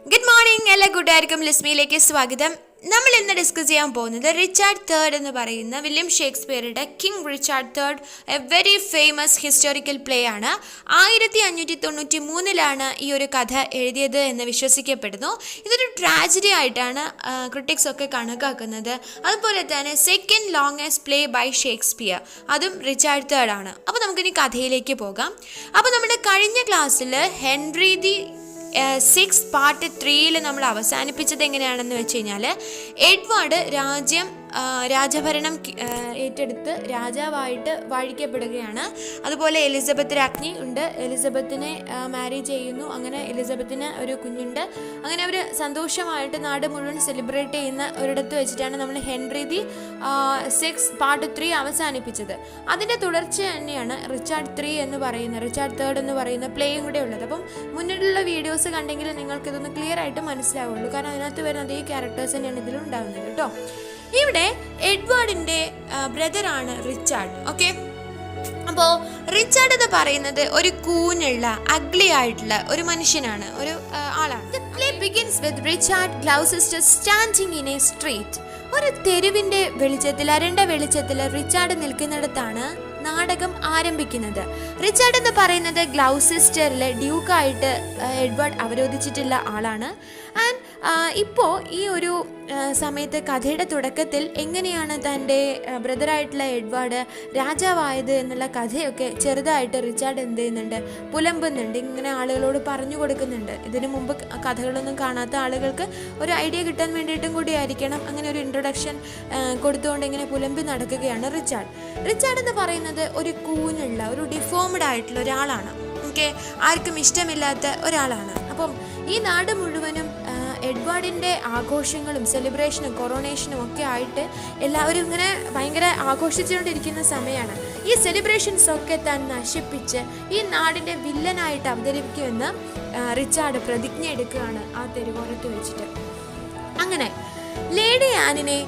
Good morning, എല്ലാ കൂട്ടുകാർക്കും ലിസ്മിയിലേക്ക് സ്വാഗതം. നമ്മൾ ഇന്ന് ഡിസ്കസ് ചെയ്യാൻ പോകുന്നത് റിച്ചാർഡ് തേർഡ് എന്ന് പറയുന്ന വില്യം ഷേക്സ്പിയറുടെ King Richard third, a very famous historical play ആണ്. 1593 ഈ ഒരു കഥ എഴുതിയത് എന്ന് വിശ്വസിക്കപ്പെടുന്നു. ഇതൊരു ട്രാജഡി ആയിട്ടാണ് ക്രിട്ടിക്സ് ഒക്കെ കണക്കാക്കുന്നത്. അതുപോലെ തന്നെ second longest play by Shakespeare, അതും റിച്ചാർഡ് തേർഡ് ആണ്. അപ്പോൾ നമുക്കിനി കഥയിലേക്ക് പോകാം. അപ്പോൾ നമ്മുടെ കഴിഞ്ഞ ക്ലാസ്സിൽ ഹെൻറി ദി 6 പാർട്ട് 3 നമ്മൾ അവസാനിപ്പിച്ചത് എങ്ങനെയാണെന്ന് വെച്ച് കഴിഞ്ഞാൽ, എഡ്വാർഡ് രാജഭരണം ഏറ്റെടുത്ത് രാജാവായിട്ട് വാഴിക്കപ്പെടുകയാണ്. അതുപോലെ എലിസബത്ത് രാജ്ഞി ഉണ്ട്, എലിസബത്തിനെ മാരേജ് ചെയ്യുന്നു. അങ്ങനെ എലിസബത്തിന് ഒരു കുഞ്ഞുണ്ട്. അങ്ങനെ അവർ സന്തോഷമായിട്ട് നാട് മുഴുവൻ സെലിബ്രേറ്റ് ചെയ്യുന്ന ഒരിടത്ത് വെച്ചിട്ടാണ് നമ്മൾ ഹെൻറി ദി 6 പാർട്ട് 3 അവസാനിപ്പിച്ചത്. അതിൻ്റെ തുടർച്ച തന്നെയാണ് റിച്ചാർഡ് തേർഡ് എന്ന് പറയുന്ന പ്ലേയും കൂടെ ഉള്ളത്. അപ്പം മുന്നിലുള്ള വീഡിയോസ് കണ്ടെങ്കിൽ നിങ്ങൾക്കിതൊന്ന് ക്ലിയർ ആയിട്ട് മനസ്സിലാവുള്ളൂ. കാരണം അതിനകത്ത് വരുന്ന അതേ ക്യാരക്ടേഴ്സ് തന്നെയാണ് ഇതിലും ഉണ്ടാകുന്നത് കേട്ടോ. ഇവിടെ എഡ്വാർഡിൻ്റെ ബ്രദറാണ് റിച്ചാർഡ്. ഓക്കെ, അപ്പോൾ റിച്ചാർഡ് എന്ന് പറയുന്നത് ഒരു കൂനുള്ള അഗ്ലി ആയിട്ടുള്ള ഒരു മനുഷ്യനാണ്, ഒരു ആളാണ്. The play begins with Richard Gloucester standing in a street. ഒരു തെരുവിൻ്റെ വെളിച്ചത്തിൽ, അരണ്ട വെളിച്ചത്തിൽ റിച്ചാർഡ് നിൽക്കുന്നിടത്താണ് നാടകം ആരംഭിക്കുന്നത്. റിച്ചാർഡ് എന്ന് പറയുന്നത് ഗ്ലൗസിസ്റ്ററിലെ ഡ്യൂക്കായിട്ട് എഡ്വാർഡ് അവരോധിച്ചിട്ടുള്ള ആളാണ്. ആൻഡ് ഇപ്പോൾ ഈ ഒരു സമയത്ത് കഥയുടെ തുടക്കത്തിൽ എങ്ങനെയാണ് തൻ്റെ ബ്രദറായിട്ടുള്ള എഡ്വാർഡ് രാജാവായത് എന്നുള്ള കഥയൊക്കെ ചെറുതായിട്ട് റിച്ചാർഡ് എന്ത് ചെയ്യുന്നുണ്ട്, പുലമ്പുന്നുണ്ട്, ഇങ്ങനെ ആളുകളോട് പറഞ്ഞു കൊടുക്കുന്നുണ്ട്. ഇതിനു മുമ്പ് കഥകളൊന്നും കാണാത്ത ആളുകൾക്ക് ഒരു ഐഡിയ കിട്ടാൻ വേണ്ടിയിട്ടും കൂടി ആയിരിക്കണം അങ്ങനെ ഒരു ഇൻട്രൊഡക്ഷൻ കൊടുത്തുകൊണ്ട് ഇങ്ങനെ പുലമ്പി നടക്കുകയാണ് റിച്ചാർഡ് എന്ന് പറയുന്നത് ഒരു കൂനുള്ള, ഒരു ഡിഫോംഡ് ആയിട്ടുള്ള ഒരാളാണ്. ഓക്കെ, ആർക്കും ഇഷ്ടമില്ലാത്ത ഒരാളാണ്. അപ്പം ഈ നാട് മുഴുവനും എഡ്വാർഡിൻ്റെ ആഘോഷങ്ങളും സെലിബ്രേഷനും കൊറോണേഷനും ഒക്കെ ആയിട്ട് എല്ലാവരും ഇങ്ങനെ ഭയങ്കര ആഘോഷിച്ചുകൊണ്ടിരിക്കുന്ന സമയമാണ്. ഈ സെലിബ്രേഷൻസ് ഒക്കെ താൻ നശിപ്പിച്ച് ഈ നാടിൻ്റെ വില്ലനായിട്ട് അവതരിപ്പിക്കുമെന്ന് റിച്ചാർഡ് പ്രതിജ്ഞ എടുക്കുകയാണ് ആ തെരുവോരത്ത് വെച്ചിട്ട്. അങ്ങനെ ലേഡി ആനിനെ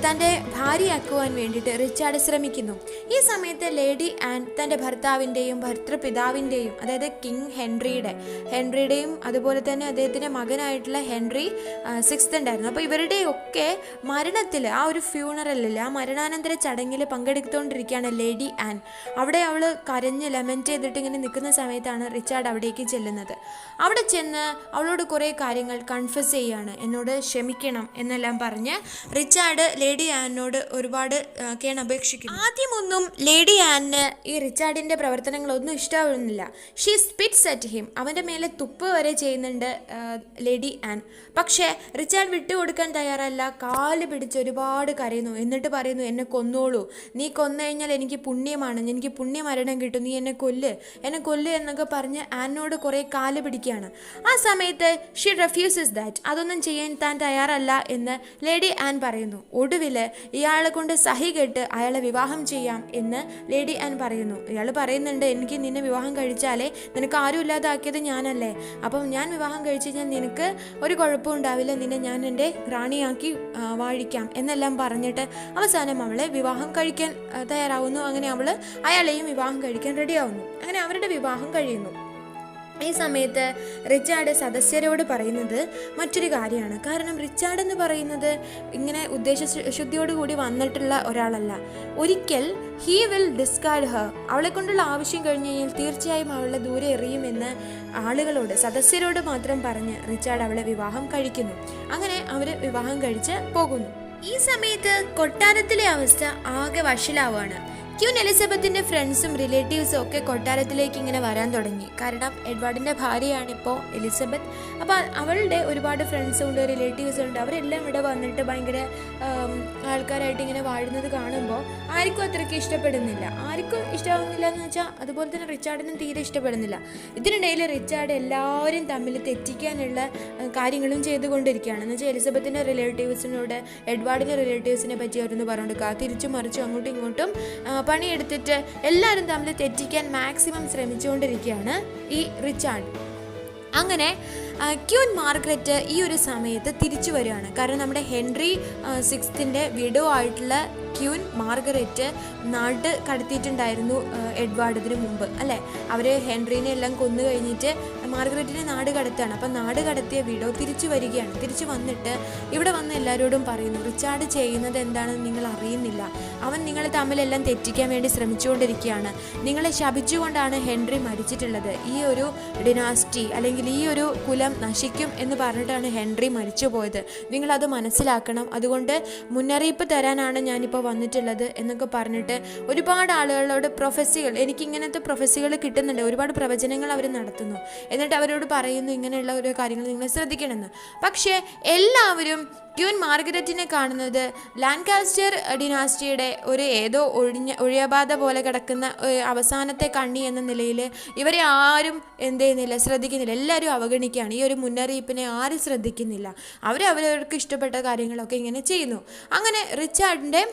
തൻ്റെ ഭാര്യയാക്കുവാൻ വേണ്ടിയിട്ട് റിച്ചാർഡ് ശ്രമിക്കുന്നു. ഈ സമയത്ത് ലേഡി ആൻ തൻ്റെ ഭർത്താവിൻ്റെയും ഭർത്തൃപിതാവിൻ്റെയും, അതായത് കിങ് ഹെൻറിയുടെയും അതുപോലെ തന്നെ അദ്ദേഹത്തിൻ്റെ മകനായിട്ടുള്ള ഹെൻറി 6 ഉണ്ടായിരുന്നു. അപ്പോൾ ഇവരുടെയൊക്കെ മരണത്തിൽ, ആ ഒരു ഫ്യൂണറലിൽ, ആ മരണാനന്തര ചടങ്ങിൽ പങ്കെടുത്തുകൊണ്ടിരിക്കുകയാണ് ലേഡി ആൻ. അവിടെ അവൾ കരഞ്ഞ് ലെമൻറ്റ് ചെയ്തിട്ട് ഇങ്ങനെ നിൽക്കുന്ന സമയത്താണ് റിച്ചാർഡ് അവിടേക്ക് ചെല്ലുന്നത്. അവിടെ ചെന്ന് അവളോട് കുറേ കാര്യങ്ങൾ കൺഫസ് ചെയ്യാണ്, എന്നോട് ക്ഷമിക്കണം എന്നെല്ലാം പറഞ്ഞ് റിച്ചാർഡ് ലേഡി ആനിനോട് ഒരുപാട് കേണപേക്ഷിക്കുന്നു. ആദ്യമൊന്നും ലേഡി ആനിന് ഈ റിച്ചാർഡിൻ്റെ പ്രവർത്തനങ്ങളൊന്നും ഇഷ്ടമാവുന്നില്ല. ഷീ സ്പിറ്റ്സ് അറ്റ് ഹിം, അവൻ്റെ മേലെ തുപ്പ് വരെ ചെയ്യുന്നുണ്ട് ലേഡി ആൻ. പക്ഷേ റിച്ചാർഡ് വിട്ടുകൊടുക്കാൻ തയ്യാറല്ല. കാല് പിടിച്ച് ഒരുപാട് കരയുന്നു. എന്നിട്ട് പറയുന്നു, എന്നെ കൊന്നോളൂ, നീ കൊന്നു കഴിഞ്ഞാൽ എനിക്ക് പുണ്യമാണ്, എനിക്ക് പുണ്യമരണം കിട്ടും, നീ എന്നെ കൊല്ല് എന്നൊക്കെ പറഞ്ഞ് ആനിനോട് കുറേ കാല് പിടിക്കുകയാണ്. ആ സമയത്ത് ഷീ റെഫ്യൂസസ് ദാറ്റ്, അതൊന്നും ചെയ്യാൻ താൻ തയ്യാറല്ല എന്ന് ലേഡി ആൻ പറയുന്നു. ഒടുവിൽ ഇയാളെ കൊണ്ട് സഹി കേട്ട് അയാളെ വിവാഹം ചെയ്യാം എന്ന് ലേഡി ആൻ പറയുന്നു. ഇയാൾ പറയുന്നുണ്ട്, എനിക്ക് നിന്നെ വിവാഹം കഴിച്ചാലേ, നിനക്ക് ആരും ഇല്ലാതാക്കിയത് ഞാനല്ലേ, അപ്പം ഞാൻ വിവാഹം കഴിച്ച് കഴിഞ്ഞാൽ നിനക്ക് ഒരു കുഴപ്പവും ഉണ്ടാവില്ല, നിന്നെ ഞാൻ എൻ്റെ റാണിയാക്കി വാഴിക്കാം എന്നെല്ലാം പറഞ്ഞിട്ട് അവസാനം അവളെ വിവാഹം കഴിക്കാൻ തയ്യാറാവുന്നു. അങ്ങനെ അവൾ അയാളെയും വിവാഹം കഴിക്കാൻ റെഡിയാവുന്നു. അങ്ങനെ അവരുടെ വിവാഹം കഴിയുന്നു. ഈ സമയത്ത് റിച്ചാർഡ് സദസ്യരോട് പറയുന്നത് മറ്റൊരു കാര്യമാണ്. കാരണം റിച്ചാർഡ് എന്ന് പറയുന്നത് ഇങ്ങനെ ഉദ്ദേശശുദ്ധിയോടുകൂടി വന്നിട്ടുള്ള ഒരാളല്ല. ഒരിക്കൽ ഹീ വിൽ ഡിസ്കാർഡ് ഹർ, അവളെ കൊണ്ടുള്ള ആവശ്യം കഴിഞ്ഞ് കഴിഞ്ഞാൽ തീർച്ചയായും അവളെ ദൂരെ എറിയുമെന്ന് ആളുകളോട്, സദസ്യരോട് മാത്രം പറഞ്ഞ് റിച്ചാർഡ് അവളെ വിവാഹം കഴിക്കുന്നു. അങ്ങനെ അവർ വിവാഹം കഴിച്ച് പോകുന്നു. ഈ സമയത്ത് കൊട്ടാരത്തിലെ അവസ്ഥ ആകെ വഷളാവുകയാണ്. ക്യൂൻ എലിസബത്തിൻ്റെ ഫ്രണ്ട്സും റിലേറ്റീവ്സും ഒക്കെ കൊട്ടാരത്തിലേക്ക് ഇങ്ങനെ വരാൻ തുടങ്ങി. കാരണം എഡ്വാർഡിൻ്റെ ഭാര്യയാണിപ്പോൾ എലിസബത്ത്. അപ്പോൾ അവളുടെ ഒരുപാട് ഫ്രണ്ട്സും ഉണ്ട്, റിലേറ്റീവ്സും ഉണ്ട്. അവരെല്ലാം ഇവിടെ വന്നിട്ട് ഭയങ്കര ആൾക്കാരായിട്ട് ഇങ്ങനെ വാഴുന്നത് കാണുമ്പോൾ ആർക്കും അത്രയ്ക്ക് ഇഷ്ടപ്പെടുന്നില്ല. ആർക്കും ഇഷ്ടമാകുന്നില്ല എന്ന് വെച്ചാൽ അതുപോലെ തന്നെ റിച്ചാർഡിനും തീരെ ഇഷ്ടപ്പെടുന്നില്ല. ഇതിനിടയിൽ റിച്ചാർഡ് എല്ലാവരും തമ്മിൽ തെറ്റിക്കാനുള്ള കാര്യങ്ങളും ചെയ്തുകൊണ്ടിരിക്കുകയാണ്. എന്ന് വെച്ചാൽ എലിസബത്തിൻ്റെ റിലേറ്റീവ്സിനോട് എഡ്വാർഡിൻ്റെ റിലേറ്റീവ്സിനെ പറ്റി അവരൊന്ന് പറഞ്ഞുകൊടുക്കുക, തിരിച്ചും മറിച്ചും അങ്ങോട്ടും ഇങ്ങോട്ടും പണിയെടുത്തിട്ട് എല്ലാവരും തമ്മിൽ തെറ്റിക്കാൻ മാക്സിമം ശ്രമിച്ചുകൊണ്ടിരിക്കുകയാണ് ഈ റിച്ചാർഡ്. അങ്ങനെ ക്യൂൻ മാർഗരറ്റ് ഈ ഒരു സമയത്ത് തിരിച്ചു വരികയാണ്. കാരണം നമ്മുടെ ഹെൻറി 6 വിഡോ ആയിട്ടുള്ള ക്യൂൻ മാർഗരറ്റ് നാട് കടത്തിയിട്ടുണ്ടായിരുന്നു എഡ്വാർഡ് ഇതിനു മുമ്പ് അല്ലേ. അവർ ഹെൻറീനെ എല്ലാം കൊന്നു കഴിഞ്ഞിട്ട് മാർഗരറ്റിനെ നാട് കടത്തുകയാണ്. അപ്പം നാട് കടത്തിയ വിഡോ തിരിച്ചു വരികയാണ്. തിരിച്ചു വന്നിട്ട് ഇവിടെ വന്ന് എല്ലാവരോടും പറയുന്നു, റിച്ചാർഡ് ചെയ്യുന്നത് എന്താണെന്ന് നിങ്ങൾ അറിയുന്നില്ല. അവൻ നിങ്ങളെ തമ്മിലെല്ലാം തെറ്റിക്കാൻ വേണ്ടി ശ്രമിച്ചുകൊണ്ടിരിക്കുകയാണ്. നിങ്ങളെ ശപിച്ചുകൊണ്ടാണ് ഹെൻറി മരിച്ചിട്ടുള്ളത്. ഈ ഒരു ഡിനാസ്റ്റി അല്ലെങ്കിൽ ഈ ഒരു കുലം നശിക്കും എന്ന് പറഞ്ഞിട്ടാണ് ഹെൻറി മരിച്ചു പോയത്. നിങ്ങളത് മനസ്സിലാക്കണം. അതുകൊണ്ട് മുന്നറിയിപ്പ് തരാനാണ് ഞാനിപ്പോൾ വന്നിട്ടുള്ളത് എന്നൊക്കെ പറഞ്ഞിട്ട് ഒരുപാട് ആളുകളോട് പ്രൊഫസികൾ, എനിക്കിങ്ങനത്തെ പ്രൊഫസികൾ കിട്ടുന്നുണ്ട്, ഒരുപാട് പ്രവചനങ്ങൾ അവർ നടത്തുന്നു. എന്നിട്ട് അവരോട് പറയുന്നു ഇങ്ങനെയുള്ള ഓരോ കാര്യങ്ങൾ നിങ്ങൾ ശ്രദ്ധിക്കണമെന്ന്. പക്ഷേ എല്ലാവരും ക്യൂൻ മാർഗരറ്റിനെ കാണുന്നത് ലാൻകാസ്റ്റർ ഡിനാസ്റ്റിയുടെ ഒരു ഏതോ ഒഴിയബാധ പോലെ കിടക്കുന്ന അവസാനത്തെ കണ്ണി എന്ന നിലയിൽ ഇവരെ ആരും എന്ത് ചെയ്യുന്നില്ല, ശ്രദ്ധിക്കുന്നില്ല. എല്ലാവരും അവഗണിക്കുകയാണ്. ഈ ഒരു മുന്നറിയിപ്പിനെ ആരും ശ്രദ്ധിക്കുന്നില്ല. അവരവർക്ക് ഇഷ്ടപ്പെട്ട കാര്യങ്ങളൊക്കെ ഇങ്ങനെ ചെയ്യുന്നു. അങ്ങനെ റിച്ചാർഡിൻ്റെ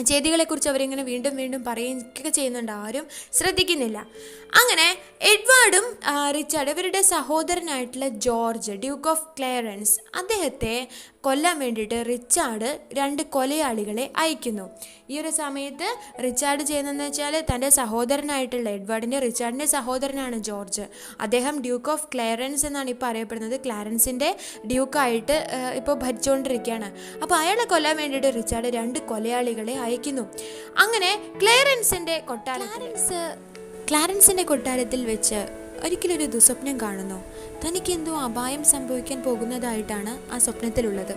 ചെയ്തികളെക്കുറിച്ച് അവരിങ്ങനെ വീണ്ടും വീണ്ടും പറയുകയൊക്കെ ചെയ്യുന്നുണ്ട്. ആരും ശ്രദ്ധിക്കുന്നില്ല. അങ്ങനെ എഡ്വാർഡും റിച്ചാർഡ് ഇവരുടെ സഹോദരനായിട്ടുള്ള ജോർജ്, ഡ്യൂക്ക് ഓഫ് ക്ലാരൻസ്, അദ്ദേഹത്തെ കൊല്ലാൻ വേണ്ടിയിട്ട് റിച്ചാർഡ് 2 കൊലയാളികളെ അയക്കുന്നു. ഈ ഒരു സമയത്ത് റിച്ചാർഡ് ചെയ്യുന്നതെന്ന് വെച്ചാൽ തൻ്റെ സഹോദരനായിട്ടുള്ള റിച്ചാർഡിൻ്റെ സഹോദരനാണ് ജോർജ്. അദ്ദേഹം ഡ്യൂക്ക് ഓഫ് ക്ലാരൻസ് എന്നാണ് ഇപ്പോൾ അറിയപ്പെടുന്നത്. ക്ലാരൻസിൻ്റെ ഡ്യൂക്കായിട്ട് ഇപ്പോൾ ഭരിച്ചുകൊണ്ടിരിക്കുകയാണ്. അപ്പോൾ അയാളെ കൊല്ലാൻ വേണ്ടിയിട്ട് റിച്ചാർഡ് 2 കൊലയാളികളെ അയക്കുന്നു. അങ്ങനെ ക്ലാരൻസിൻ്റെ കൊട്ടാരത്തിൽ വെച്ച് ഒരിക്കലൊരു ദുസ്വപ്നം കാണുന്നു. തനിക്ക് എന്തോ അപായം സംഭവിക്കാൻ പോകുന്നതായിട്ടാണ് ആ സ്വപ്നത്തിലുള്ളത്.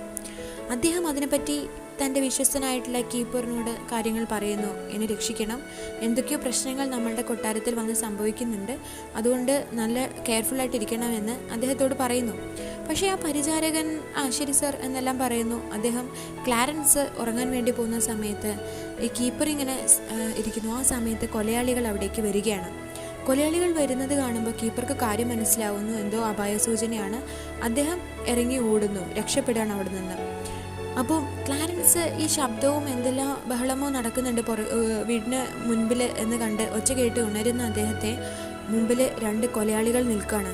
അദ്ദേഹം അതിനെപ്പറ്റി തൻ്റെ വിശ്വസ്തനായിട്ടുള്ള കീപ്പറിനോട് കാര്യങ്ങൾ പറയുന്നു. എന്നെ രക്ഷിക്കണം, എന്തൊക്കെയോ പ്രശ്നങ്ങൾ നമ്മളുടെ കൊട്ടാരത്തിൽ വന്ന് സംഭവിക്കുന്നുണ്ട്, അതുകൊണ്ട് നല്ല കെയർഫുള്ളായിട്ടിരിക്കണമെന്ന് അദ്ദേഹത്തോട് പറയുന്നു. പക്ഷേ ആ പരിചാരകൻ ശരി സർ എന്നെല്ലാം പറയുന്നു. അദ്ദേഹം ക്ലാരൻസ് ഉറങ്ങാൻ വേണ്ടി പോകുന്ന സമയത്ത് ഈ കീപ്പർ ഇങ്ങനെ ഇരിക്കുന്നു. ആ സമയത്ത് കൊലയാളികൾ അവിടേക്ക് വരികയാണ്. കൊലയാളികൾ വരുന്നത് കാണുമ്പോൾ കീപ്പർക്ക് കാര്യം മനസ്സിലാവുന്നു, എന്തോ അപായ സൂചനയാണ്. അദ്ദേഹം ഇറങ്ങി ഓടുന്നു, രക്ഷപ്പെടുകയാണ് അവിടെ നിന്ന്. അപ്പോൾ ക്ലാരൻസ് ഈ ശബ്ദവും എന്തെല്ലാം ബഹളമോ നടക്കുന്നുണ്ട് വീടിന് മുൻപിൽ എന്ന് കണ്ട് ഒച്ച കേട്ട് ഉണരുന്ന അദ്ദേഹത്തെ മുമ്പിൽ 2 കൊലയാളികൾ നിൽക്കുകയാണ്.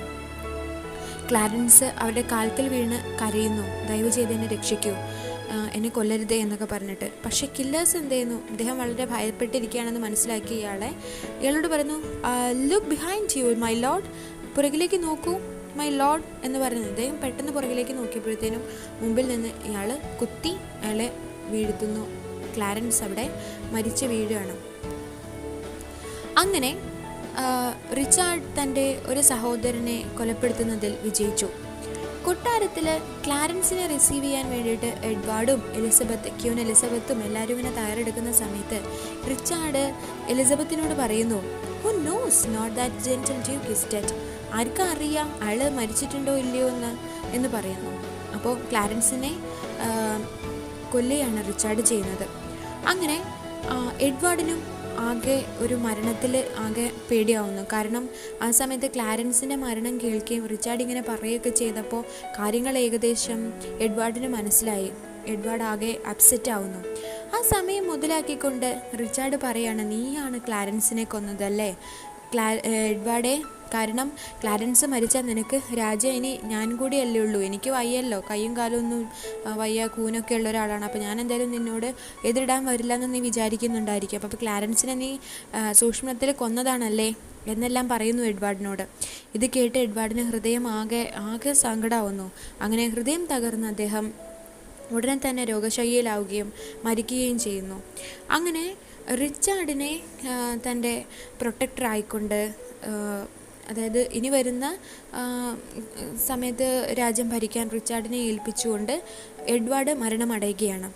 ക്ലാരൻസ് അവരുടെ കാൽക്കൽ വീണ് കരയുന്നു, ദയവ് ചെയ്ത് എന്നെ രക്ഷിക്കൂ, എന്നെ കൊല്ലരുതേ എന്നൊക്കെ പറഞ്ഞിട്ട്. പക്ഷേ കില്ലേഴ്സ് എന്ത് ചെയ്യുന്നു, അദ്ദേഹം വളരെ ഭയപ്പെട്ടിരിക്കുകയാണെന്ന് മനസ്സിലാക്കി ഇയാളോട് പറയുന്നു, look behind you my Lord, പുറകിലേക്ക് നോക്കൂ മൈ ലോർഡ് എന്ന് പറയുന്നത്. അദ്ദേഹം പെട്ടെന്ന് പുറകിലേക്ക് നോക്കിയപ്പോഴത്തേനും മുമ്പിൽ നിന്ന് ഇയാൾ കുത്തി അയാളെ വീഴ്ത്തുന്നു. ക്ലാരൻസ് അവിടെ മരിച്ച വീഴുകയാണ്. അങ്ങനെ റിച്ചാർഡ് തൻ്റെ ഒരു സഹോദരനെ കൊലപ്പെടുത്തുന്നതിൽ വിജയിച്ചു. കൊട്ടാരത്തിൽ ക്ലാരൻസിനെ റിസീവ് ചെയ്യാൻ വേണ്ടിയിട്ട് എഡ്വാർഡും ക്യൂൻ എലിസബത്തും എല്ലാവരും ഇങ്ങനെ തയ്യാറെടുക്കുന്ന സമയത്ത് റിച്ചാർഡ് എലിസബത്തിനോട് പറയുന്നു, who knows not that gentle duke is dead, ആർക്കും അറിയാം അയാൾ മരിച്ചിട്ടുണ്ടോ ഇല്ലയോ എന്ന് പറയുന്നു. അപ്പോൾ ക്ലാരൻസിനെ കൊല്ലുകയാണ് റിച്ചാർഡ് ചെയ്യുന്നത്. അങ്ങനെ എഡ്വാർഡിനും ആകെ ഒരു മരണത്തിൽ ആകെ പേടിയാവുന്നു. കാരണം ആ സമയത്ത് ക്ലാരൻസിൻ്റെ മരണം കേൾക്കുകയും റിച്ചാർഡ് ഇങ്ങനെ പറയുകയൊക്കെ ചെയ്തപ്പോൾ കാര്യങ്ങൾ ഏകദേശം എഡ്വാർഡിന് മനസ്സിലായി. എഡ്വാർഡ് ആകെ അപ്സെറ്റ് ആവുന്നു. ആ സമയം മുതലാക്കിക്കൊണ്ട് റിച്ചാർഡ് പറയാണ്, നീയാണ് ക്ലാരൻസിനെ കൊന്നതല്ലേ എഡ്വാർഡേ, കാരണം ക്ലാരൻസ് മരിച്ചാൽ നിനക്ക് രാജ്യം ഇനി ഞാൻ കൂടിയല്ലേ ഉള്ളൂ, എനിക്ക് വയ്യല്ലോ, കയ്യും കാലും ഒന്നും വയ്യ, കൂനൊക്കെ ഉള്ള ഒരാളാണ്, അപ്പോൾ ഞാൻ എന്തായാലും നിന്നോട് എതിരിടാൻ വരില്ല എന്ന് നീ വിചാരിക്കുന്നുണ്ടായിരിക്കും, അപ്പോൾ ക്ലാരൻസിനെ നീ സൂക്ഷ്മത്തിൽ കൊന്നതാണല്ലേ എന്നെല്ലാം പറയുന്നു എഡ്വാർഡിനോട്. ഇത് കേട്ട് എഡ്വാർഡിന് ഹൃദയം ആകെ സങ്കടമാവുന്നു. അങ്ങനെ ഹൃദയം തകർന്ന് അദ്ദേഹം ഉടനെ തന്നെ രോഗശയ്യയിലാവുകയും മരിക്കുകയും ചെയ്യുന്നു. അങ്ങനെ റിച്ചാർഡിനെ തൻ്റെ പ്രൊട്ടക്ടറായിക്കൊണ്ട്, അതായത് ഇനി വരുന്ന സമയത്ത് രാജ്യം ഭരിക്കാൻ റിച്ചാർഡിനെ ഏൽപ്പിച്ചുകൊണ്ട് എഡ്വാർഡ് മരണമടയുകയാണ്.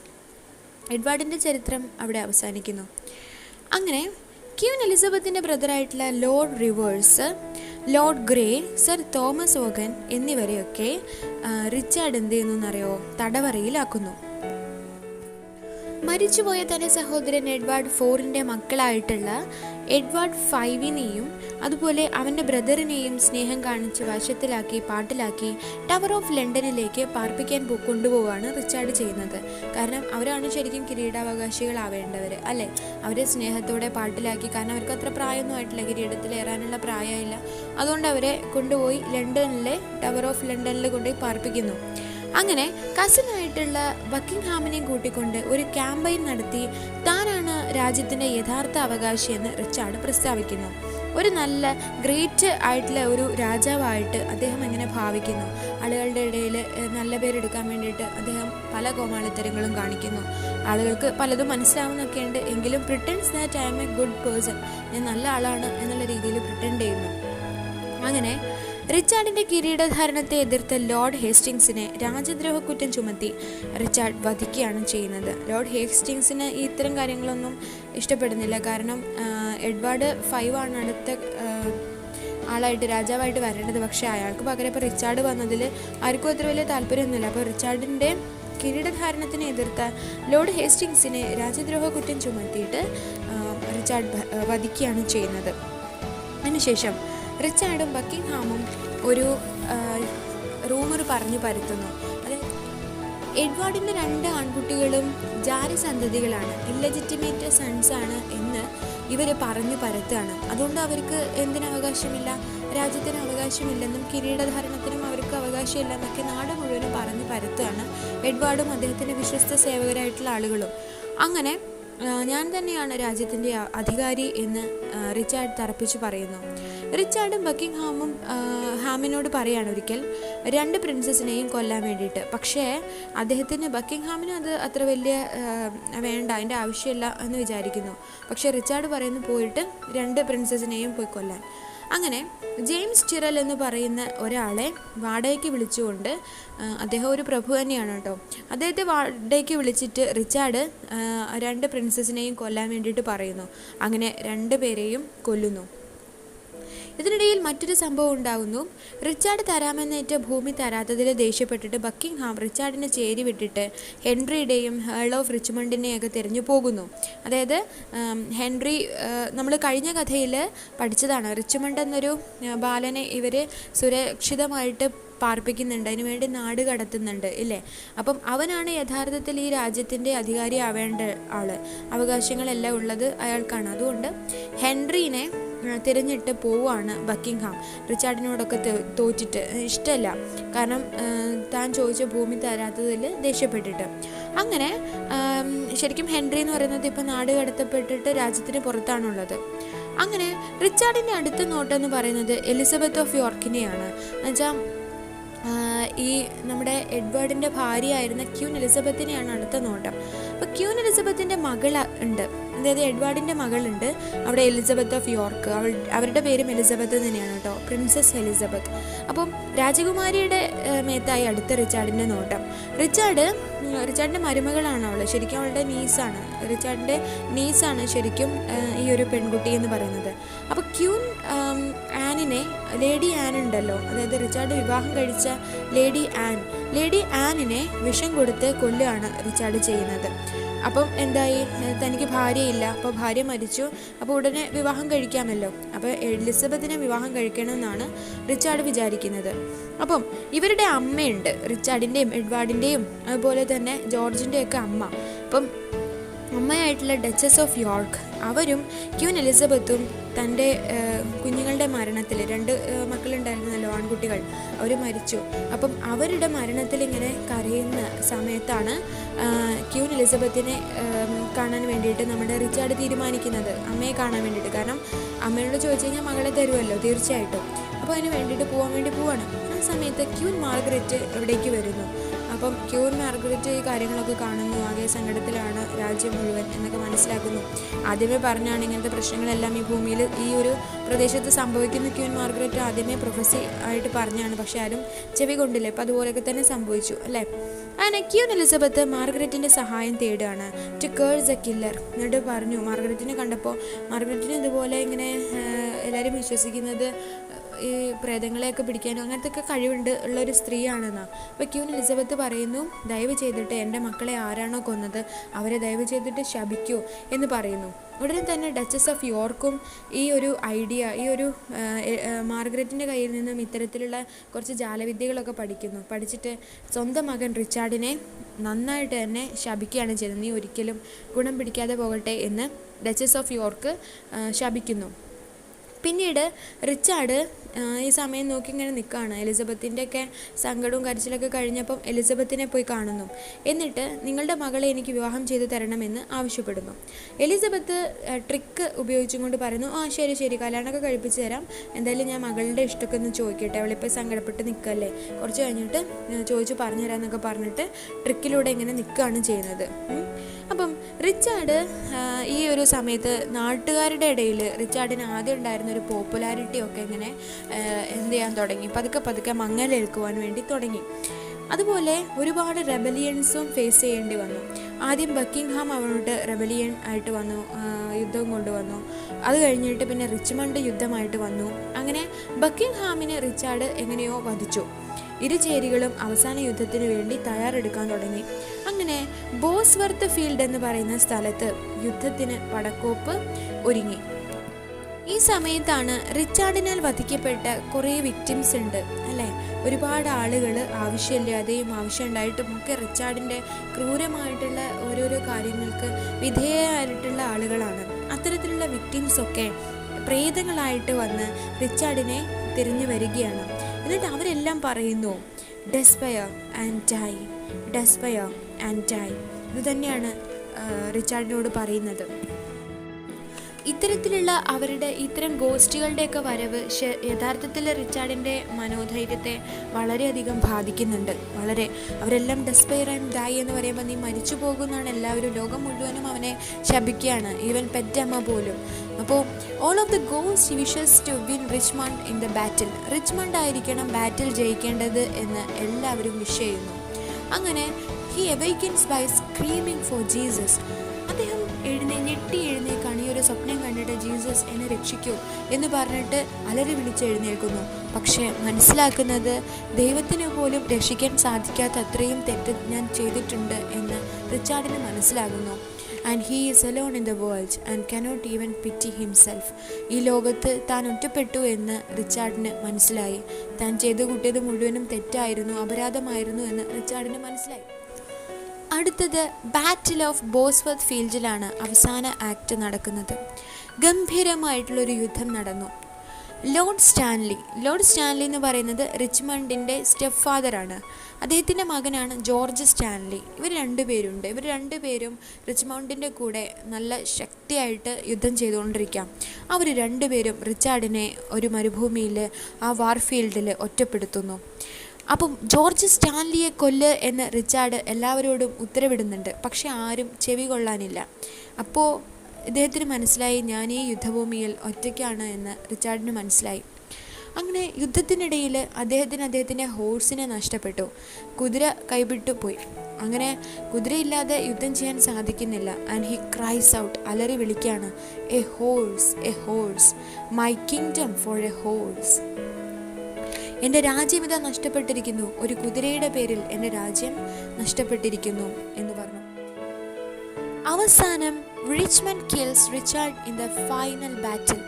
എഡ്വാർഡിൻ്റെ ചരിത്രം അവിടെ അവസാനിക്കുന്നു. അങ്ങനെ ക്യൂൻ എലിസബത്തിൻ്റെ ബ്രദറായിട്ടുള്ള lord Rivers, lord Grey, sir Thomas Vaughan എന്നിവരെയൊക്കെ റിച്ചാർഡ് എന്ത് ചെയ്യുന്നു എന്നറിയോ, തടവറയിലാക്കുന്നു. മരിച്ചുപോയ തൻ്റെ സഹോദരൻ എഡ്വാർഡ് 4ൻ്റെ മക്കളായിട്ടുള്ള എഡ്വാർഡ് 5നെയും അതുപോലെ അവൻ്റെ ബ്രദറിനെയും സ്നേഹം കാണിച്ച് വശത്തിലാക്കി പാട്ടിലാക്കി ടവർ ഓഫ് ലണ്ടനിലേക്ക് പാർപ്പിക്കാൻ കൊണ്ടുപോവുകയാണ് റിച്ചാർഡ് ചെയ്യുന്നത്. കാരണം അവരാണ് ശരിക്കും കിരീടാവകാശികളാവേണ്ടവർ അല്ലേ. അവരെ സ്നേഹത്തോടെ പാട്ടിലാക്കി, കാരണം അവർക്ക് അത്ര പ്രായമൊന്നും ആയിട്ടില്ല, കിരീടത്തിലേറാനുള്ള പ്രായമില്ല. അതുകൊണ്ട് അവരെ കൊണ്ടുപോയി ലണ്ടനിലെ ടവർ ഓഫ് ലണ്ടനിൽ കൊണ്ടുപോയി പാർപ്പിക്കുന്നു. അങ്ങനെ കസിനായിട്ടുള്ള ബക്കിംഗ്ഹാമിനെയും കൂട്ടിക്കൊണ്ട് ഒരു ക്യാമ്പയിൻ നടത്തി താനാണ് രാജ്യത്തിൻ്റെ യഥാർത്ഥ അവകാശിയെന്ന് റിച്ചാർഡ് പ്രസ്താവിക്കുന്നു. ഒരു നല്ല ഗ്രേറ്റ് ആയിട്ടുള്ള ഒരു രാജാവായിട്ട് അദ്ദേഹം എങ്ങനെ ഭാവിക്കുന്നു. ആളുകളുടെ ഇടയിൽ നല്ല പേരെടുക്കാൻ വേണ്ടിയിട്ട് അദ്ദേഹം പല കോമാളിത്തരങ്ങളും കാണിക്കുന്നു. ആളുകൾക്ക് പലതും മനസ്സിലാവുന്നൊക്കെ ഉണ്ട്, എങ്കിലും pretends that I M A good person, ഞാൻ നല്ല ആളാണ് എന്നുള്ള രീതിയിൽ പ്രിറ്റൻഡ് ചെയ്യുന്നു. അങ്ങനെ റിച്ചാർഡിൻ്റെ കിരീടധാരണത്തെ എതിർത്ത ലോർഡ് ഹേസ്റ്റിങ്സിനെ രാജ്യദ്രോഹ കുറ്റം ചുമത്തി റിച്ചാർഡ് വധിക്കുകയാണ് ചെയ്യുന്നത്. ലോർഡ് ഹേസ്റ്റിങ്സിന് ഈ ഇത്തരം കാര്യങ്ങളൊന്നും ഇഷ്ടപ്പെടുന്നില്ല. കാരണം എഡ്വാർഡ് 5 ആണ് അടുത്ത ആളായിട്ട് രാജാവായിട്ട് വരേണ്ടത്. പക്ഷേ അയാൾക്ക് പകരം ഇപ്പോൾ റിച്ചാർഡ് വന്നതിൽ ആർക്കും അത്ര വലിയ താല്പര്യമൊന്നുമില്ല. അപ്പോൾ റിച്ചാർഡിൻ്റെ കിരീടധാരണത്തിനെ എതിർത്ത ലോർഡ് ഹേസ്റ്റിങ്സിനെ രാജ്യദ്രോഹ കുറ്റം ചുമത്തിയിട്ട് റിച്ചാർഡ് വധിക്കുകയാണ് ചെയ്യുന്നത്. അതിനുശേഷം റിച്ചാർഡും ബക്കിംഗ്ഹാമും ഒരു റൂമർ പറഞ്ഞു പരത്തുന്നു. അതായത് എഡ്വാർഡിൻ്റെ 2 ആൺകുട്ടികളും ജാരസന്തതികളാണ്, ഇല്ലെജിറ്റിമേറ്റ് സൺസാണ് എന്ന് ഇവർ പറഞ്ഞു പരത്തുകയാണ്. അതുകൊണ്ട് അവർക്ക് എന്തിന് അവകാശമില്ല, രാജ്യത്തിന് അവകാശമില്ലെന്നും കിരീടധാരണത്തിനും അവർക്ക് അവകാശമില്ലെന്നൊക്കെ നാട് മുഴുവനും പറഞ്ഞു പരത്തുകയാണ് എഡ്വാർഡും അദ്ദേഹത്തിൻ്റെ വിശ്വസ്ത സേവകരായിട്ടുള്ള ആളുകളും. അങ്ങനെ ഞാൻ തന്നെയാണ് രാജ്യത്തിൻ്റെ അധികാരി എന്ന് റിച്ചാർഡ് തറപ്പിച്ച് പറയുന്നു. റിച്ചാർഡും ബക്കിംഗ്ഹാമും ഹാമിനോട് പറയാണ് ഒരിക്കൽ 2 പ്രിൻസസിനെയും കൊല്ലാൻ വേണ്ടിയിട്ട്. പക്ഷേ ബക്കിംഗ്ഹാമിന് അത് അത്ര വലിയ വേണ്ട, അതിൻ്റെ ആവശ്യമില്ല എന്ന് വിചാരിക്കുന്നു. പക്ഷേ റിച്ചാർഡ് പറയുന്നു പോയിട്ട് 2 പ്രിൻസസിനെയും പോയി കൊല്ലാൻ. അങ്ങനെ ജെയിംസ് ടിറൽ എന്ന് പറയുന്ന ഒരാളെ വാടകയ്ക്ക് വിളിച്ചുകൊണ്ട്, അദ്ദേഹം ഒരു പ്രഭു തന്നെയാണ് കേട്ടോ, അദ്ദേഹത്തെ വാടകയ്ക്ക് വിളിച്ചിട്ട് റിച്ചാർഡ് 2 പ്രിൻസസിനെയും കൊല്ലാൻ വേണ്ടിയിട്ട് പറയുന്നു. അങ്ങനെ 2 പേരെയും കൊല്ലുന്നു. ഇതിനിടയിൽ മറ്റൊരു സംഭവം ഉണ്ടാകുന്നു. റിച്ചാർഡ് തരാമെന്നേറ്റ ഭൂമി തരാത്തതിൽ ദേഷ്യപ്പെട്ടിട്ട് ബക്കിംഗ്ഹാം റിച്ചാർഡിനെ ചേരി വിട്ടിട്ട് ഹെൻറിയുടെയും ഹേൾ ഓഫ് റിച്ച്മണ്ടിനെയൊക്കെ തിരഞ്ഞു പോകുന്നു. അതായത് ഹെൻറി, നമ്മൾ കഴിഞ്ഞ കഥയിൽ പഠിച്ചതാണ്, റിച്ച്മണ്ട് എന്നൊരു ബാലനെ ഇവർ സുരക്ഷിതമായിട്ട് പാർപ്പിക്കുന്നുണ്ട്, അതിനുവേണ്ടി നാട് കടത്തുന്നുണ്ട് ഇല്ലേ. അപ്പം അവനാണ് യഥാർത്ഥത്തിൽ ഈ രാജ്യത്തിൻ്റെ അധികാരി ആവേണ്ട ആൾ, അവകാശങ്ങളെല്ലാം ഉള്ളത് അയാൾക്കാണ്. അതുകൊണ്ട് ഹെൻറിനെ തിരഞ്ഞിട്ട് പോവുകയാണ് ബക്കിംഗ്ഹാം, റിച്ചാർഡിനോടൊക്കെ തോറ്റിട്ട്. ഇഷ്ടമല്ല, കാരണം താൻ ചോദിച്ച ഭൂമി തരാത്തതിൽ ദേഷ്യപ്പെട്ടിട്ട്. അങ്ങനെ ശരിക്കും ഹെൻറി എന്ന് പറയുന്നത് ഇപ്പോൾ നാട് കടത്തപ്പെട്ടിട്ട് രാജ്യത്തിന് പുറത്താണുള്ളത്. അങ്ങനെ റിച്ചാർഡിൻ്റെ അടുത്ത നോട്ടം എന്ന് പറയുന്നത് എലിസബത്ത് ഓഫ് യോർക്കിനെയാണ്. എന്നുവെച്ചാൽ ഈ നമ്മുടെ എഡ്വേർഡിൻ്റെ ഭാര്യയായിരുന്ന ക്യൂൻ എലിസബത്തിനെയാണ് അടുത്ത നോട്ടം. അപ്പോൾ ക്യൂൻ എലിസബത്തിൻ്റെ മകൾ ഉണ്ട്, അതായത് എഡ്വേർഡിൻ്റെ മകളുണ്ട് അവിടെ, എലിസബത്ത് ഓഫ് യോർക്ക്. അവരുടെ പേരും എലിസബത്ത് തന്നെയാണ് കേട്ടോ, പ്രിൻസസ് എലിസബത്ത്. അപ്പം രാജകുമാരിയുടെ മേത്തായി അടുത്ത റിച്ചാർഡിൻ്റെ നോട്ടം. റിച്ചാർഡിൻ്റെ മരുമകളാണ് അവൾ, ശരിക്കും അവളുടെ നീസാണ്, റിച്ചാർഡിൻ്റെ നീസാണ് ശരിക്കും ഈ ഒരു പെൺകുട്ടി എന്ന് പറയുന്നത്. അപ്പോൾ ക്യൂൻ ആനിനെ, ലേഡി ആൻ ഉണ്ടല്ലോ, അതായത് റിച്ചാർഡ് വിവാഹം കഴിച്ച ലേഡി ആനിനെ വിഷം കൊടുത്ത് കൊല്ലുകയാണ് റിച്ചാർഡ് ചെയ്യുന്നത്. അപ്പം എന്തായി, തനിക്ക് ഭാര്യയില്ല, അപ്പോൾ ഭാര്യ മരിച്ചു, അപ്പോൾ ഉടനെ വിവാഹം കഴിക്കാമല്ലോ, അപ്പോൾ എലിസബത്തിനെ വിവാഹം കഴിക്കണമെന്നാണ് റിച്ചാർഡ് വിചാരിക്കുന്നത്. അപ്പം ഇവരുടെ അമ്മയുണ്ട്, റിച്ചാർഡിൻ്റെയും എഡ്വാർഡിൻ്റെയും അതുപോലെ തന്നെ ജോർജിൻ്റെയൊക്കെ അമ്മ. അപ്പം അമ്മയായിട്ടുള്ള ഡച്ചസ് ഓഫ് യോർക്ക്, അവരും ക്യൂൻ എലിസബത്തും തൻ്റെ കുഞ്ഞുങ്ങളുടെ മരണത്തിൽ, 2 മക്കളുണ്ടായിരുന്നല്ലോ ആൺകുട്ടികൾ, അവർ മരിച്ചു. അപ്പം അവരുടെ മരണത്തിൽ ഇങ്ങനെ കരയുന്ന സമയത്താണ് ക്യൂൻ എലിസബത്തിനെ കാണാൻ വേണ്ടിയിട്ട് നമ്മുടെ റിച്ചാർഡ് തീരുമാനിക്കുന്നത്, അമ്മയെ കാണാൻ വേണ്ടിയിട്ട്. കാരണം അമ്മയോട് ചോദിച്ചു കഴിഞ്ഞാൽ മകളെ തരുമല്ലോ തീർച്ചയായിട്ടും. അപ്പോൾ അതിന് വേണ്ടിയിട്ട് പോവാണ്. ആ സമയത്ത് ക്യൂൻ മാർഗരറ്റ് എവിടേക്ക് വരുന്നു. അപ്പം ക്യൂൻ മാർഗരറ്റ് ഈ കാര്യങ്ങളൊക്കെ കാണുന്നു, ആകെ സങ്കടത്തിലാണ് രാജ്യം മുഴുവൻ എന്നൊക്കെ മനസ്സിലാക്കുന്നു. ആദ്യമേ പറഞ്ഞാണ് ഇങ്ങനത്തെ പ്രശ്നങ്ങളെല്ലാം ഈ ഭൂമിയിൽ, ഈ ഒരു പ്രദേശത്ത് സംഭവിക്കുന്ന ക്യൂൻ മാർഗരറ്റ് ആദ്യമേ പ്രൊഫസി ആയിട്ട് പറഞ്ഞാണ്, പക്ഷെ ആരും ചെവി കൊണ്ടില്ല. ഇപ്പം അതുപോലെയൊക്കെ തന്നെ സംഭവിച്ചു അല്ലേ. അങ്ങനെ ക്യൂൻ എലിസബത്ത് മാർഗരറ്റിൻ്റെ സഹായം തേടുകയാണ്, ടു കേഴ്സ് എ കില്ലർ. എന്നിട്ട് പറഞ്ഞു, മാർഗരറ്റിനെ കണ്ടപ്പോൾ, മാർഗരറ്റിന് ഇതുപോലെ ഇങ്ങനെ എല്ലാവരും വിശ്വസിക്കുന്നത് ഈ പ്രേതങ്ങളെയൊക്കെ പിടിക്കാനും അങ്ങനത്തെ ഒക്കെ കഴിവുണ്ട് ഉള്ളൊരു സ്ത്രീയാണെന്നാണ്. അപ്പോൾ ക്യൂൻ എലിസബത്ത് പറയുന്നു, ദയവ് ചെയ്തിട്ട് എൻ്റെ മക്കളെ ആരാണോ കൊന്നത് അവരെ ദയവ് ചെയ്തിട്ട് ശപിക്കൂ എന്ന് പറയുന്നു. ഉടനെ തന്നെ ഡച്ചസ് ഓഫ് യോർക്കും ഈ ഒരു ഐഡിയ, ഈ ഒരു മാർഗരറ്റിൻ്റെ കയ്യിൽ നിന്നും ഇത്തരത്തിലുള്ള കുറച്ച് ജാലവിദ്യകളൊക്കെ പഠിച്ചിട്ട് സ്വന്തം മകൻ റിച്ചാർഡിനെ നന്നായിട്ട് തന്നെ ശപിക്കുകയാണ് ചെയ്തത്. നീ ഒരിക്കലും ഗുണം പിടിക്കാതെ പോകട്ടെ എന്ന് ഡച്ചസ് ഓഫ് യോർക്ക് ശപിക്കുന്നു. പിന്നീട് റിച്ചാർഡ് ഈ സമയം നോക്കി ഇങ്ങനെ നിൽക്കുകയാണ്. എലിസബത്തിൻ്റെയൊക്കെ സങ്കടവും കരച്ചിലൊക്കെ കഴിഞ്ഞപ്പം എലിസബത്തിനെ പോയി കാണുന്നു. എന്നിട്ട് നിങ്ങളുടെ മകളെ എനിക്ക് വിവാഹം ചെയ്തു തരണമെന്ന് ആവശ്യപ്പെടുന്നു. എലിസബത്ത് ട്രിക്ക് ഉപയോഗിച്ചും കൊണ്ട് പറയുന്നു, ശരി ശരി, കല്യാണമൊക്കെ കഴിപ്പിച്ച് തരാം, എന്തായാലും ഞാൻ മകളുടെ ഇഷ്ടമൊക്കെ ഒന്ന് ചോദിക്കട്ടെ, അവളിപ്പോൾ സങ്കടപ്പെട്ട് നിൽക്കല്ലേ, കുറച്ച് കഴിഞ്ഞിട്ട് ചോദിച്ചു പറഞ്ഞു തരാമെന്നൊക്കെ പറഞ്ഞിട്ട് ട്രിക്കിലൂടെ ഇങ്ങനെ നിൽക്കുകയാണ് ചെയ്യുന്നത്. അപ്പം റിച്ചാർഡ് ഈ ഒരു സമയത്ത് നാട്ടുകാരുടെ ഇടയിൽ റിച്ചാർഡിന് ആദ്യം ഉണ്ടായിരുന്നൊരു പോപ്പുലാരിറ്റി ഒക്കെ ഇങ്ങനെ എന്ത് ചെയ്യാൻ തുടങ്ങി, പതുക്കെ മങ്ങലേൽക്കുവാൻ വേണ്ടി തുടങ്ങി. അതുപോലെ ഒരുപാട് റെബലിയൻസും ഫേസ് ചെയ്യേണ്ടി വന്നു. ആദ്യം ബക്കിംഗ്ഹാം അവനോട്ട് റെബലിയൻ ആയിട്ട് വന്നു, യുദ്ധം കൊണ്ടുവന്നു. അത് കഴിഞ്ഞിട്ട് പിന്നെ റിച്ച്മണ്ട് യുദ്ധമായിട്ട് വന്നു. അങ്ങനെ ബക്കിംഗ്ഹാമിനെ റിച്ചാർഡ് എങ്ങനെയോ വധിച്ചു. ഇരു ചേരികളും അവസാന യുദ്ധത്തിന് വേണ്ടി തയ്യാറെടുക്കാൻ തുടങ്ങി. അങ്ങനെ ബോസ്വർത്ത് ഫീൽഡ് എന്ന് പറയുന്ന സ്ഥലത്ത് യുദ്ധത്തിന് പടക്കോപ്പ് ഒരുങ്ങി. ഈ സമയത്താണ് റിച്ചാർഡിനാൽ വധിക്കപ്പെട്ട കുറേ വിക്ടിംസ് ഉണ്ട് അല്ലേ. ഒരുപാട് ആളുകൾ ആവശ്യമില്ലാതെയും ആവശ്യമുണ്ടായിട്ടും ഒക്കെ റിച്ചാർഡിൻ്റെ ക്രൂരമായിട്ടുള്ള ഓരോരോ കാര്യങ്ങൾക്ക് വിധേയമായിട്ടുള്ള ആളുകളാണ്. അത്തരത്തിലുള്ള വിക്ടിംസൊക്കെ പ്രേതങ്ങളായിട്ട് വന്ന് റിച്ചാർഡിനെ തിരഞ്ഞു വരികയാണ്. എന്നിട്ട് അവരെല്ലാം പറയുന്നു, despair and die, despair and die. ഇത് തന്നെയാണ് റിച്ചാർഡിനോട് പറയുന്നത്. ഇത്തരത്തിലുള്ള ഇത്തരം ഗോസ്റ്റുകളുടെയൊക്കെ വരവ് യഥാർത്ഥത്തിൽ റിച്ചാർഡിൻ്റെ മനോധൈര്യത്തെ വളരെയധികം ബാധിക്കുന്നുണ്ട്. അവരെല്ലാം ഡെസ്പയർ ആൻഡ് ഡൈ എന്ന് പറയുമ്പോൾ നീ മരിച്ചു പോകുമെന്നാണ് എല്ലാവരും, ലോകം മുഴുവനും അവനെ ശപിക്കുകയാണ്, ഈവൻ പെറ്റമ്മ പോലും. അപ്പോൾ all of the ghost wishes to win Richmond in the battle. Richmond ആയിരിക്കണം ബാറ്റിൽ ജയിക്കേണ്ടത് എന്ന് എല്ലാവരും വിഷ് ചെയ്യുന്നു. അങ്ങനെ he awakens by screaming for Jesus. അദ്ദേഹം ഞെട്ടി എഴുന്നേൽക്കാണ്. ഈ ഒരു സ്വപ്നം കണ്ടിട്ട് ജീസസ് എന്നെ രക്ഷിക്കൂ എന്ന് പറഞ്ഞിട്ട് അലറി വിളിച്ച് എഴുന്നേൽക്കുന്നു. പക്ഷേ മനസ്സിലാക്കുന്നത് ദൈവത്തിന് പോലും രക്ഷിക്കാൻ സാധിക്കാത്ത അത്രയും തെറ്റ് ഞാൻ ചെയ്തിട്ടുണ്ട് എന്ന് റിച്ചാർഡിന് മനസ്സിലാകുന്നു. And he is alone in the world and cannot even pity himself. ഈ ലോകത്ത് താൻ ഒറ്റപ്പെട്ടു എന്ന് റിച്ചാർഡിന് മനസ്സിലായി. താൻ ചെയ്തു കൂട്ടിയത് മുഴുവനും തെറ്റായിരുന്നു, അപരാധമായിരുന്നു എന്ന് റിച്ചാർഡിന് മനസ്സിലായി. അടുത്തത് ബാറ്റിൽ ഓഫ് ബോസ്വർത്ത് ഫീൽഡിലാണ് അവസാന ആക്ട് നടക്കുന്നത്. ഗംഭീരമായിട്ടുള്ളൊരു യുദ്ധം നടന്നു. ലോർഡ് സ്റ്റാൻലി എന്ന് പറയുന്നത് റിച്ച്മണ്ടിൻ്റെ സ്റ്റെപ്പ് ഫാദറാണ്. അദ്ദേഹത്തിൻ്റെ മകനാണ് ജോർജ് സ്റ്റാൻലി. ഇവർ രണ്ടുപേരും റിച്ച്മണ്ടിൻ്റെ കൂടെ നല്ല ശക്തിയായിട്ട് യുദ്ധം ചെയ്തുകൊണ്ടിരിക്കാം. അവർ രണ്ടുപേരും റിച്ചാർഡിനെ ഒരു മരുഭൂമിയിൽ ആ വാർഫീൽഡിൽ ഒറ്റപ്പെടുത്തുന്നു. അപ്പം ജോർജ് സ്റ്റാൻലിയെ കൊല്ല് എന്ന് റിച്ചാർഡ് എല്ലാവരോടും ഉത്തരവിടുന്നുണ്ട്. പക്ഷെ ആരും ചെവി കൊള്ളാനില്ല. അപ്പോൾ ഇദ്ദേഹത്തിന് മനസ്സിലായി, ഞാൻ ഈ യുദ്ധഭൂമിയിൽ ഒറ്റയ്ക്കാണ് എന്ന് റിച്ചാർഡിന് മനസ്സിലായി. അങ്ങനെ യുദ്ധത്തിനിടയിൽ അദ്ദേഹത്തിൻ്റെ ഹോഴ്സിനെ നഷ്ടപ്പെട്ടു. കുതിര കൈവിട്ടു പോയി. അങ്ങനെ കുതിരയില്ലാതെ യുദ്ധം ചെയ്യാൻ സാധിക്കുന്നില്ല. ആൻഡ് ഹി ക്രൈസ് ഔട്ട്, അലറി വിളിക്കുകയാണ്, a horse, my kingdom for a horse. എൻ്റെ രാജ്യം ഇതാ നഷ്ടപ്പെട്ടിരിക്കുന്നു, ഒരു കുതിരയുടെ പേരിൽ എൻ്റെ രാജ്യം നഷ്ടപ്പെട്ടിരിക്കുന്നു എന്ന് പറഞ്ഞു. അവസാനം Richmond kills Richard in the final ബാറ്റിൽ.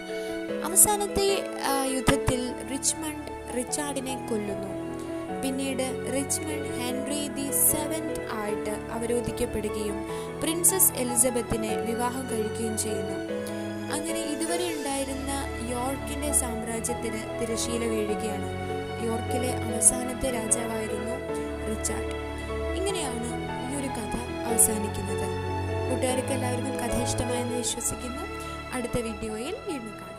അവസാനത്തെ യുദ്ധത്തിൽ റിച്ചാർഡിനെ കൊല്ലുന്നു. പിന്നീട് റിച്ച്മണ്ട് ഹെൻറി ദി 7th ആയിട്ട് അവരോധിക്കപ്പെടുകയും പ്രിൻസസ് എലിസബത്തിനെ വിവാഹം കഴിക്കുകയും ചെയ്യുന്നു. അങ്ങനെ ഇതുവരെ ഉണ്ടായിരുന്ന യോർക്കിൻ്റെ സാമ്രാജ്യത്തിന് തിരശീല വീഴുകയാണ്. യോർക്കിലെ അവസാനത്തെ രാജാവായിരുന്നു റിച്ചാർഡ്. ഇങ്ങനെയാണ് ഈ ഒരു കഥ അവസാനിക്കുന്നത്. കൂട്ടുകാർക്ക് എല്ലാവർക്കും കഥ ഇഷ്ടമായെന്ന് വിശ്വസിക്കുന്നു. അടുത്ത വീഡിയോയിൽ വീണ്ടും കാണാം.